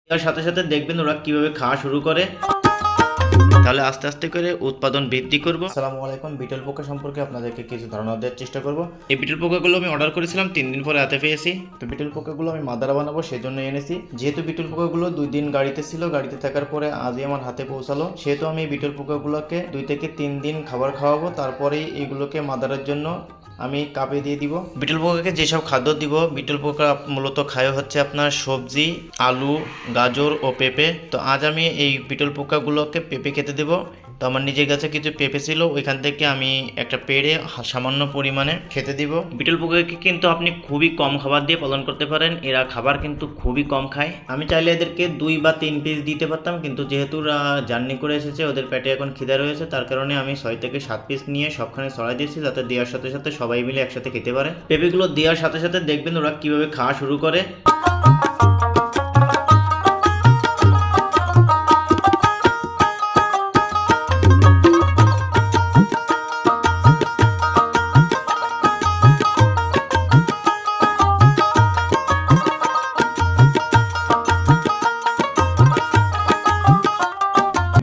এর সাথে সাথে দেখবেন ওরা কিভাবে খাওয়া শুরু করে। তাহলে আস্তে আস্তে করে উৎপাদন বৃদ্ধি করব। আসসালামু আলাইকুম। বিটল পোকা সম্পর্কে আপনাদেরকে কিছু ধারণা দেওয়ার চেষ্টা করব। এই বিটল পোকাগুলো আমি অর্ডার করেছিলাম, 3 দিন পরে হাতে পেয়েছি। তো বিটল পোকাগুলো আমি মাদারা বানাবো সেজন্য এনেছি। যেহেতু বিটল পোকাগুলো 2 দিন গাড়িতে ছিল, গাড়িতে থাকার পরে আজই আমার হাতে পৌঁছালো, সেহেতু আমি এই বিটল পোকাগুলোকে 2 থেকে 3 দিন খাবার খাওয়াবো। তারপরেই এইগুলোকে মাদারার জন্য আমি কাপে দিয়ে দিব। বিটল পোকাকে যেসব খাদ্য দিব, বিটল পোকা মূলত খায় হচ্ছে আপনার সবজি, আলু, গাজর ও পেঁপে। তো আজ আমি এই বিটল পোকাগুলোকে পেঁপে খেতে দেব। তো আমার নিজের কাছে কিছু পেঁপে ছিল, ওইখান থেকে আমি একটা পেড়ে সামান্য পরিমাণে খেতে দিব। বিটল পোকাকে কিন্তু আপনি খুবই কম খাবার দিয়ে পালন করতে পারেন, এরা খাবার কিন্তু খুবই কম খায়। আমি চাইলে এদেরকে 2 বা 3 পিস দিতে পারতাম, কিন্তু যেহেতু ওরা জার্নি করে এসেছে, ওদের পেটে এখন খিদা রয়েছে, তার কারণে আমি 6 থেকে 7 পিস নিয়ে সবখানে ছড়াই দিয়েছি, যাতে দেওয়ার সাথে সাথে সবাই মিলে একসাথে খেতে পারে। পেঁপেগুলো দেওয়ার সাথে সাথে দেখবেন ওরা কিভাবে খাওয়া শুরু করে।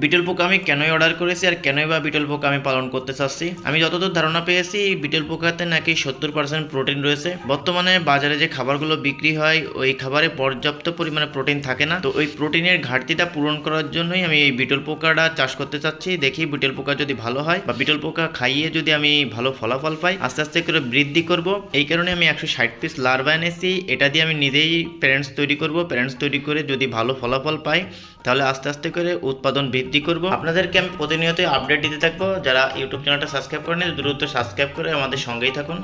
বিটল পোকা আমি কেনই অর্ডার করেছি আর কেনই বা বিটল পোকা আমি পালন করতে চাচ্ছি, আমি যতদূর ধারণা পেয়েছি বিটল পোকাতে নাকি 70% প্রোটিন রয়েছে। বর্তমানে বাজারে যে খাবারগুলো বিক্রি হয় ওই খাবারে পর্যাপ্ত পরিমাণে প্রোটিন থাকে না। তো ওই প্রোটিনের ঘাটতিটা পূরণ করার জন্যই আমি এই বিটল পোকাটা চাষ করতে চাচ্ছি। দেখি বিটল পোকা যদি ভালো হয় বা বিটল পোকা খাইয়ে যদি আমি ভালো ফলাফল পাই, আস্তে আস্তে করে বৃদ্ধি করব। এই কারণে আমি 160 পিস লার্ভা এনেছি। এটা দিয়ে আমি নিজেই প্যারেন্টস তৈরি করব। প্যারেন্টস তৈরি করে যদি ভালো ফলাফল পাই, তাহলে আস্তে আস্তে করে উৎপাদন বৃদ্ধি করব। আপনাদেরকে আমি প্রতিনিয়ত আপডেট দিতে থাকবো। যারা ইউটিউব চ্যানেলটা সাবস্ক্রাইব করেন, দ্রুত সাবস্ক্রাইব করে আমাদের সঙ্গেই থাকুন।